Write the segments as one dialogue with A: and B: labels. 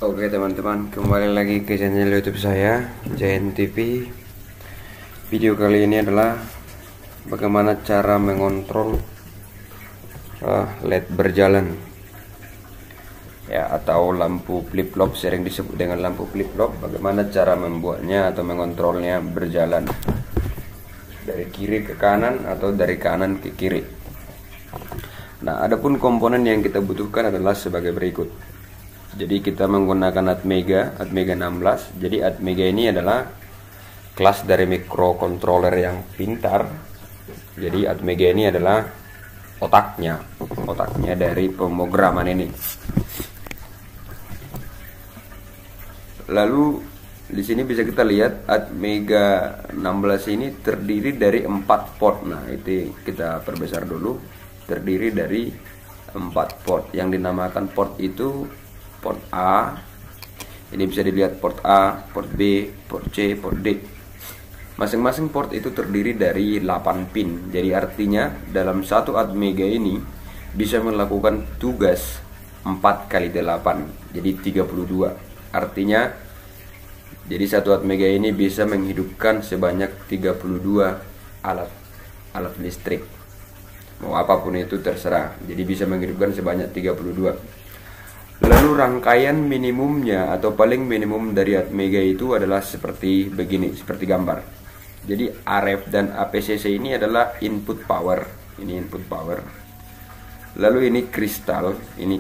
A: Oke teman-teman, kembali lagi ke channel YouTube saya, Giant TV. Video kali ini adalah bagaimana cara mengontrol LED berjalan, ya, atau lampu flip-flop, sering disebut dengan lampu flip-flop. Bagaimana cara membuatnya atau mengontrolnya berjalan dari kiri ke kanan atau dari kanan ke kiri. Nah, adapun komponen yang kita butuhkan adalah sebagai berikut. Jadi kita menggunakan Atmega 16. Jadi Atmega ini adalah kelas dari microcontroller yang pintar. Jadi Atmega ini adalah otaknya dari pemrograman ini. Lalu di sini bisa kita lihat Atmega 16 ini terdiri dari 4 port. Nah, itu kita perbesar dulu. Terdiri dari 4 port yang dinamakan port itu port A. Ini bisa dilihat port A, port B, port C, port D. Masing-masing port itu terdiri dari 8 pin. Jadi artinya dalam satu Atmega ini bisa melakukan tugas 4 kali 8. Jadi 32. Artinya jadi satu Atmega ini bisa menghidupkan sebanyak 32 alat listrik. Mau apapun itu terserah. Jadi bisa menghidupkan sebanyak 32. Lalu rangkaian minimumnya atau paling minimum dari Atmega itu adalah seperti begini, seperti gambar. Jadi RF dan APCC ini adalah input power. Ini input power. Lalu ini kristal, ini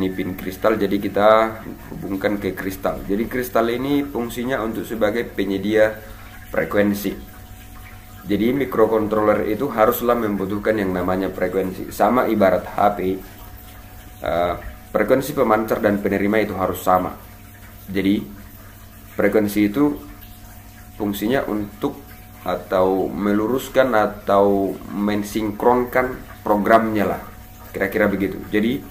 A: pin kristal. Jadi kita hubungkan ke kristal. Jadi kristal ini fungsinya untuk sebagai penyedia frekuensi. Jadi microcontroller itu haruslah membutuhkan yang namanya frekuensi. Sama ibarat HP. Frekuensi pemancar dan penerima itu harus sama. Jadi frekuensi itu fungsinya untuk atau meluruskan atau mensinkronkan programnya lah. Kira-kira begitu. Jadi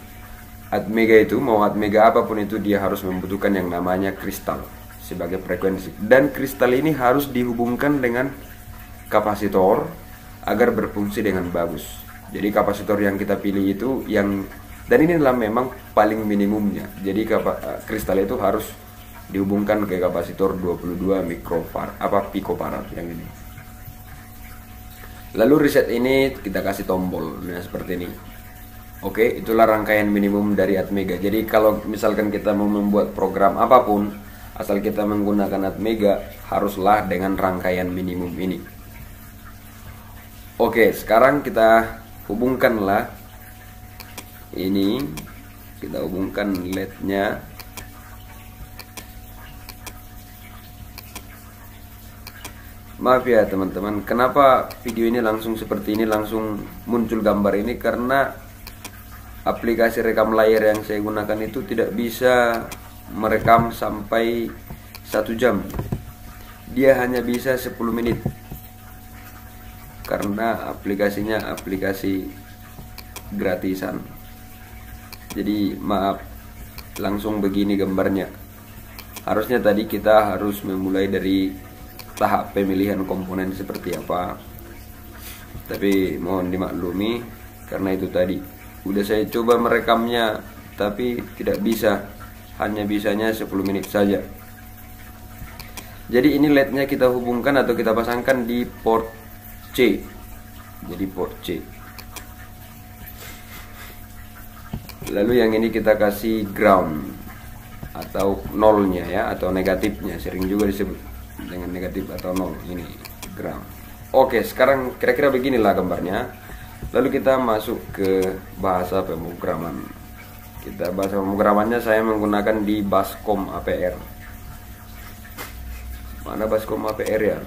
A: Atmega itu, mau Atmega apapun itu, dia harus membutuhkan yang namanya kristal sebagai frekuensi. Dan kristal ini harus dihubungkan dengan kapasitor agar berfungsi dengan bagus. Jadi kapasitor yang kita pilih itu yang, dan ini adalah memang paling minimumnya. Jadi kristal itu harus dihubungkan ke kapasitor 22 picofarad yang ini. Lalu reset ini kita kasih tombol, nah seperti ini. Oke, itulah rangkaian minimum dari Atmega. Jadi kalau misalkan kita mau membuat program apapun, asal kita menggunakan Atmega, haruslah dengan rangkaian minimum ini. Oke, sekarang kita hubungkanlah ini, kita hubungkan LED-nya. Maaf ya teman-teman, kenapa video ini langsung seperti ini, langsung muncul gambar ini, karena aplikasi rekam layar yang saya gunakan itu tidak bisa merekam sampai 1 jam. Dia hanya bisa 10 menit. Karena aplikasinya aplikasi gratisan. Jadi maaf, langsung begini gambarnya. Harusnya tadi kita harus memulai dari tahap pemilihan komponen seperti apa. Tapi mohon dimaklumi, karena itu tadi udah saya coba merekamnya, tapi tidak bisa. Hanya bisanya 10 menit saja. Jadi ini LED-nya kita hubungkan atau kita pasangkan di port C. Jadi port C. Lalu yang ini kita kasih ground atau nolnya ya, atau negatifnya, sering juga disebut dengan negatif atau nol. Ini ground. Oke, sekarang kira-kira beginilah gambarnya. Lalu kita masuk ke bahasa pemrograman. Bahasa pemrogramannya saya menggunakan di Bascom APR. Mana Bascom APR ya?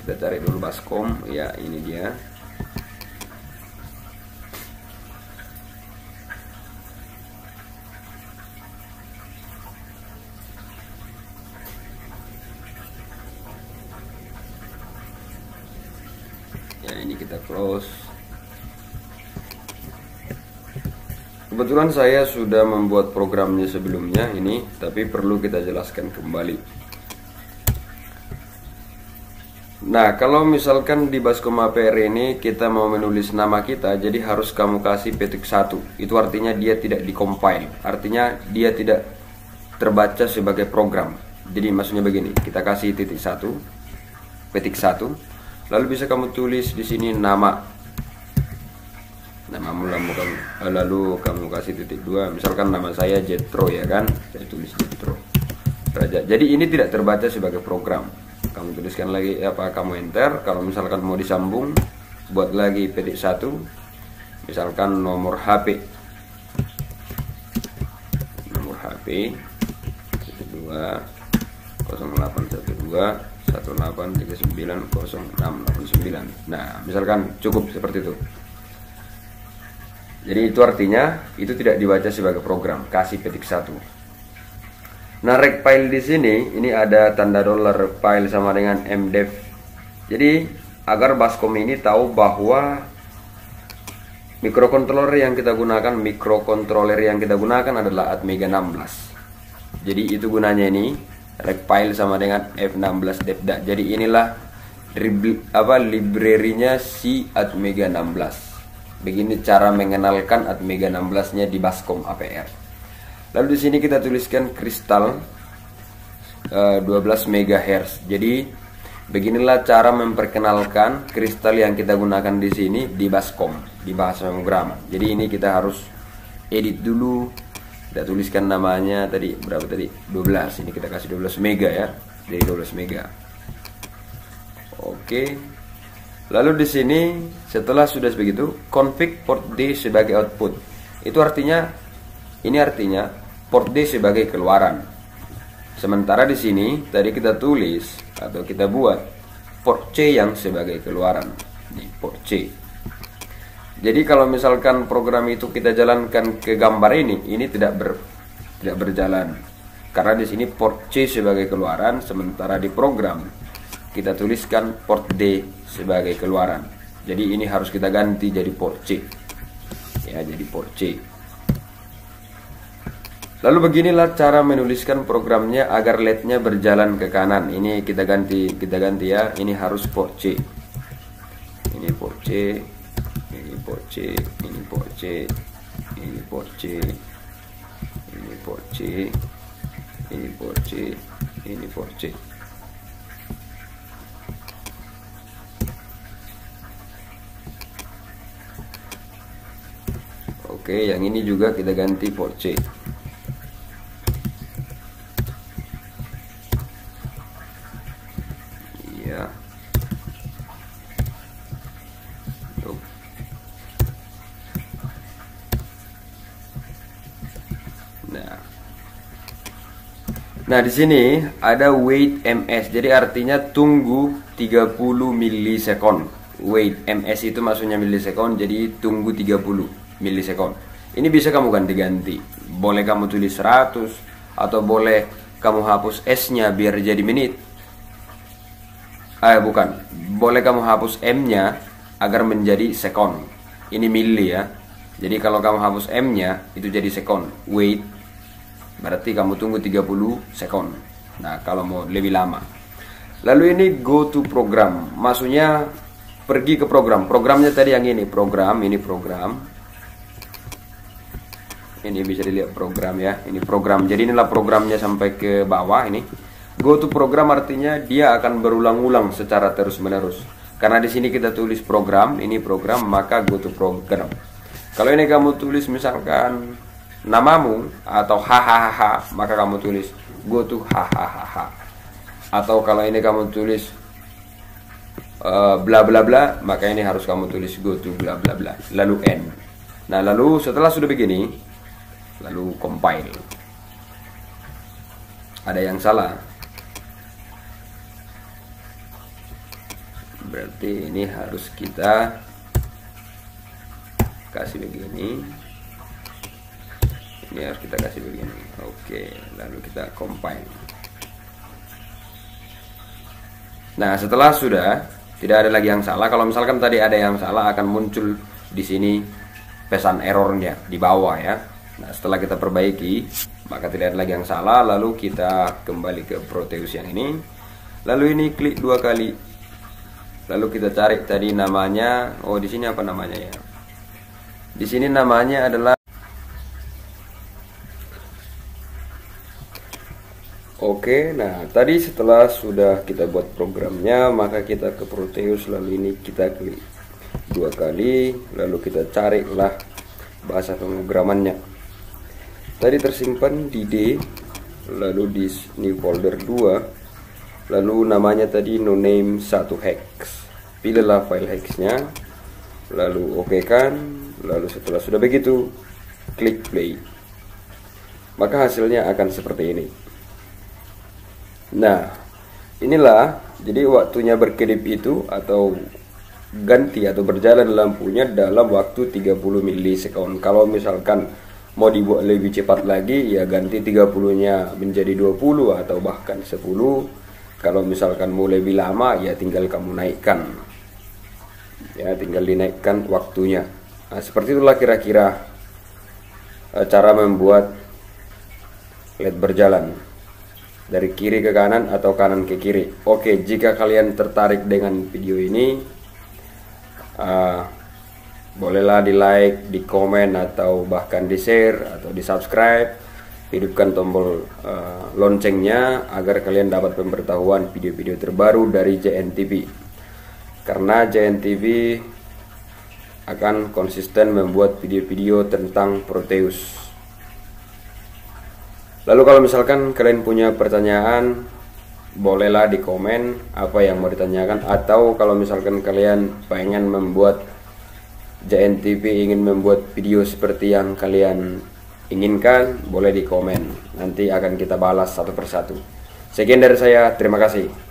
A: Kita cari dulu Bascom. Ya, ini dia. Ya, ini kita close. Kebetulan saya sudah membuat programnya sebelumnya ini, tapi perlu kita jelaskan kembali. Nah, kalau misalkan di Bascom APR ini kita mau menulis nama kita, jadi harus kamu kasih petik 1. Itu artinya dia tidak di compile. Artinya dia tidak terbaca sebagai program. Jadi maksudnya begini, kita kasih petik satu, lalu bisa kamu tulis di sini namamu, lalu kamu kasih titik 2, misalkan nama saya Jetro ya kan, saya tulis Jetro Raja. Jadi ini tidak terbaca sebagai program. Kamu tuliskan lagi kamu enter. Kalau misalkan mau disambung, buat lagi petik 1, misalkan nomor HP 2 0812 1839 0689. Nah, misalkan cukup seperti itu. Jadi itu artinya itu tidak dibaca sebagai program, kasih petik 1. Nah, rect file di sini ini ada tanda dollar file sama dengan mdev. Jadi agar Baskom ini tahu bahwa mikrokontroller yang kita gunakan adalah Atmega 16. Jadi itu gunanya ini rect file sama dengan F16 devda. Jadi inilah library-nya si Atmega 16. Begini cara mengenalkan Atmega 16-nya di Baskom APR. Lalu di sini kita tuliskan kristal 12 MHz. Jadi beginilah cara memperkenalkan kristal yang kita gunakan di sini di Baskom, di bahasa pemrograman. Jadi ini kita harus edit dulu. Kita tuliskan namanya tadi berapa tadi? 12. Ini kita kasih 12 mega ya. Jadi 12 mega. Oke. Lalu di sini setelah sudah begitu, config port D sebagai output. Itu artinya port D sebagai keluaran. Sementara di sini tadi kita tulis atau kita buat port C yang sebagai keluaran. Di port C. Jadi kalau misalkan program itu kita jalankan ke gambar ini tidak berjalan. Karena di sini port C sebagai keluaran, sementara di program kita tuliskan port D sebagai keluaran. Jadi ini harus kita ganti jadi port C. Ya, jadi port C. Lalu beginilah cara menuliskan programnya agar LED-nya berjalan ke kanan. Ini kita ganti ya. Ini harus port C. Ini port C. Ini port C. Ini port C. Ini port C. Ini port C. Ini port C. Ini port C. Oke, yang ini juga kita ganti port C. Iya. Tuh. Nah, di sini ada wait ms. Jadi artinya tunggu 30 milisekon. Wait ms itu maksudnya milisekon, jadi tunggu 30 milisekon. Ini bisa kamu ganti-ganti. Boleh kamu tulis 100 atau boleh kamu hapus S-nya biar jadi menit. Bukan. Boleh kamu hapus M-nya agar menjadi sekon. Ini mili ya. Jadi kalau kamu hapus M-nya itu jadi sekon. Wait berarti kamu tunggu 30 sekon. Nah, kalau mau lebih lama. Lalu ini go to program. Maksudnya pergi ke program. Programnya tadi yang ini, ini program. Ini bisa dilihat program ya. Ini program. Jadi inilah programnya sampai ke bawah ini. Go to program artinya dia akan berulang-ulang secara terus-menerus. Karena di sini kita tulis program, ini program, maka go to program. Kalau ini kamu tulis misalkan namamu atau hahaha, maka kamu tulis go to hahaha. Atau kalau ini kamu tulis bla bla bla, maka ini harus kamu tulis go to bla bla bla. Lalu n. Nah, lalu setelah sudah begini, lalu compile. Ada yang salah. Berarti ini harus kita kasih begini. Ini harus kita kasih begini. Oke, lalu kita compile. Nah, setelah sudah tidak ada lagi yang salah. Kalau misalkan tadi ada yang salah, akan muncul di sini pesan errornya di bawah ya. Nah, setelah kita perbaiki, maka tidak ada lagi yang salah. Lalu kita kembali ke Proteus yang ini. Lalu ini klik 2 kali. Lalu kita cari tadi namanya. Oh, di sini apa namanya ya? Di sini namanya adalah Oke, nah tadi setelah sudah kita buat programnya, maka kita ke Proteus, lalu ini kita klik 2 kali, lalu kita carilah bahasa pemrogramannya. Tadi tersimpan di D, lalu di new folder 2, lalu namanya tadi no name 1 hex. Pilihlah file hexnya, lalu oke kan, lalu setelah sudah begitu, klik play. Maka hasilnya akan seperti ini. Nah, inilah jadi waktunya berkedip itu atau ganti atau berjalan lampunya dalam waktu 30 milisekund. Kalau misalkan mau dibuat lebih cepat lagi, ya ganti 30-nya menjadi 20 atau bahkan 10. Kalau misalkan mau lebih lama, ya tinggal kamu naikkan. Ya, tinggal dinaikkan waktunya. Nah, seperti itulah kira-kira cara membuat LED berjalan dari kiri ke kanan atau kanan ke kiri. Oke, jika kalian tertarik dengan video ini, bolehlah di like, di komen, atau bahkan di share atau di subscribe. Hidupkan tombol loncengnya agar kalian dapat pemberitahuan video-video terbaru dari JNTV. Karena JNTV akan konsisten membuat video-video tentang Proteus. Lalu kalau misalkan kalian punya pertanyaan, bolehlah di komen apa yang mau ditanyakan. Atau kalau misalkan kalian pengen membuat JNTV, ingin membuat video seperti yang kalian inginkan, boleh di komen. Nanti akan kita balas satu persatu. Sekian dari saya, terima kasih.